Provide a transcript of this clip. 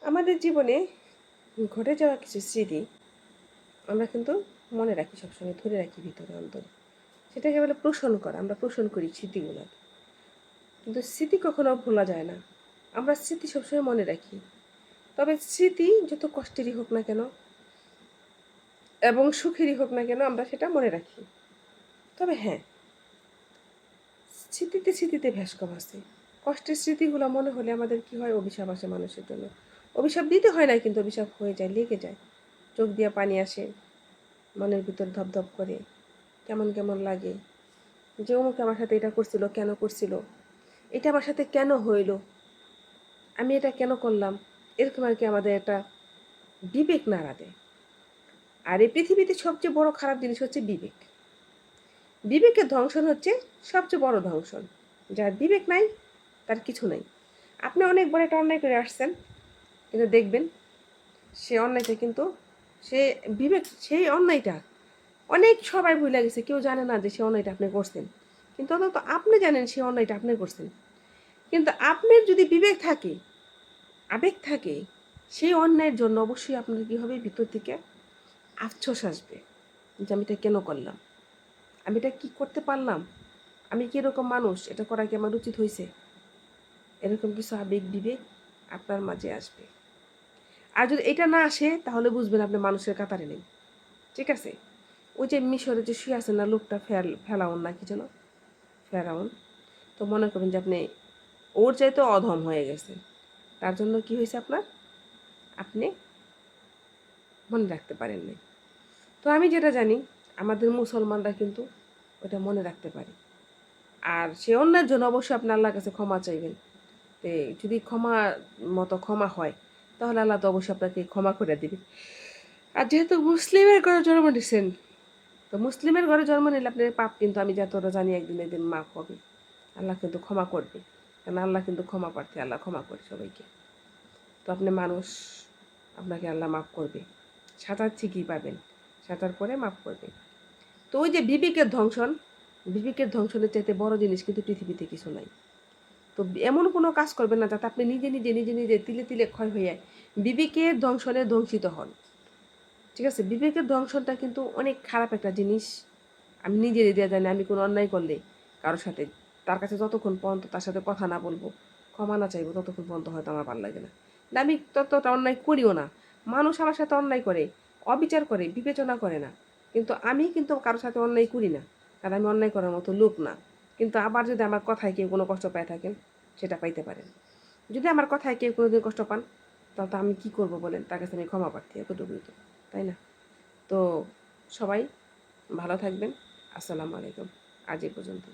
আমাদের জীবনে ঘটে যাওয়া কিছু স্মৃতি আমরা কিন্তু মনে রাখি, সবসময় ধরে রাখি ভিতরে অন্তরে। সেটাকে বলে পোষণ করা। আমরা পোষণ করি স্মৃতিগুলো। কিন্তু স্মৃতি কখনো ভোলা যায় না। আমরা স্মৃতি সবসময় মনে রাখি। তবে স্মৃতি যত কষ্টেরই হোক না কেন এবং সুখেরই হোক না কেন, আমরা সেটা মনে রাখি। তবে হ্যাঁ, স্মৃতিতে স্মৃতিতে ভেস্কম আছে। কষ্টের স্মৃতিগুলো মনে হলে আমাদের কি হয়, অভিশাপ আসে মানুষের জন্য। অভিশাপ দিতে হয় না, কিন্তু অভিশাপ হয়ে যায়, লেগে যায়। চোখ দিয়ে পানি আসে, মনের ভিতর ধপধপ করে, কেমন কেমন লাগে যে অমুক আমার সাথে এটা করছিল, কেন করছিল, এটা আমার সাথে কেন হইল, আমি এটা কেন করলাম, এরকম আর কি আমাদের একটা বিবেক নাড়া দেয়। আর এই পৃথিবীতে সবচেয়ে বড় খারাপ জিনিস হচ্ছে বিবেক। বিবেকের ধ্বংসন হচ্ছে সবচেয়ে বড় ধ্বংসন। যার বিবেক নাই তার কিছু নাই। আপনি অনেক বড় একটা অন্যায় করে আসছেন, কিন্তু দেখবেন সে অন্যায়টা কিন্তু সে বিবেক, সেই অন্যায়টা অনেক সবাই ভুলে গেছে, কেউ জানে না যে সে অন্যায়টা আপনি করছেন। কিন্তু অন্তত আপনি জানেন সে অন্যায়টা আপনি করছেন। কিন্তু আপনার যদি বিবেক থাকে, আবেগ থাকে, সেই অন্যায়ের জন্য অবশ্যই আপনার কী হবে, ভিতর থেকে আফসোস আসবে যে আমি এটা কেন করলাম, আমি এটা কী করতে পারলাম, আমি কীরকম মানুষ, এটা করা কি আমার উচিত হয়েছে, এরকম কিছু আবেগ বিবেক আপনার মাঝে আসবে। আর যদি এটা না আসে তাহলে বুঝবেন আপনি মানুষের কাতারে নেই। ঠিক আছে? ওই যে মিশরে যে শুয়ে আছেন না লোকটা, ফেরাউন না কি যেন, ফেরাউন, তো মনে করবেন যে আপনি ওর চাইতে অধম হয়ে গেছে। তার জন্য কি হয়েছে আপনার, আপনি মনে রাখতে পারেননি। তো আমি যেটা জানি, আমাদের মুসলমানরা কিন্তু ওটা মনে রাখতে পারে। আর সে অন্যের জন্য অবশ্যই আপনি আল্লাহর কাছে ক্ষমা চাইবেন। তো যদি ক্ষমা হয়, তাহলে আল্লাহ তো অবশ্যই আপনাকে ক্ষমা করে দিবে। আর যেহেতু মুসলিমের ঘরে জন্ম নিয়েছেন, তো মুসলিমের ঘরে জন্ম নিলে আপনার পাপ কিন্তু আমি যতটা জানি একদিন একদিন মাফ হবে। আল্লাহ কিন্তু ক্ষমা করবে, কারণ আল্লাহ কিন্তু ক্ষমা প্রার্থী, আল্লাহ ক্ষমা করে সবাইকে। তো আপনি মানুষ, আপনাকে আল্লাহ মাফ করবে। সাঁতার ঠিকই পাবেন, সাঁতার পরে মাফ করবে। তো ওই যে বিবেকের ধ্বংসনের চাইতে বড় জিনিস কিন্তু পৃথিবীতে কিছু নাই। তো এমন কোনো কাজ করবেন না যাতে আপনি নিজে নিজে নিজে নিজে তিলে তিলে ক্ষয় হয়ে বিবেকের ধ্বংসনে ধ্বংসিত হন। ঠিক আছে? বিবেকের ধ্বংসনটা কিন্তু অনেক খারাপ একটা জিনিস। আমি নিজে দিয়ে জানি, আমি কোনো অন্যায় করলে কারোর সাথে, তার কাছে যতক্ষণ পর্যন্ত তার সাথে কথা না বলবো, ক্ষমা না চাইবো, ততক্ষণ পর্যন্ত হয়তো আমার ভালো লাগে না। আমি ততটা অন্যায় করিও না। মানুষ আমার সাথে অন্যায় করে, অবিচার করে, বিবেচনা করে না। কিন্তু আমি কিন্তু কারোর সাথে অন্যায় করি না, কারণ আমি অন্যায় করার মতো লোক না। কিন্তু আবার যদি আমার কথায় কেউ কোনো কষ্ট পায় থাকেন, সেটা পাইতে পারেন। যদি আমার কথায় কেউ কোনোদিন কষ্ট পান, তাহলে তো আমি কী করবো বলেন, তার কাছে আমি ক্ষমা প্রার্থী, এতটুকুই তো, তাই না? তো সবাই ভালো থাকবেন। আসসালামু আলাইকুম। আজ এই পর্যন্ত।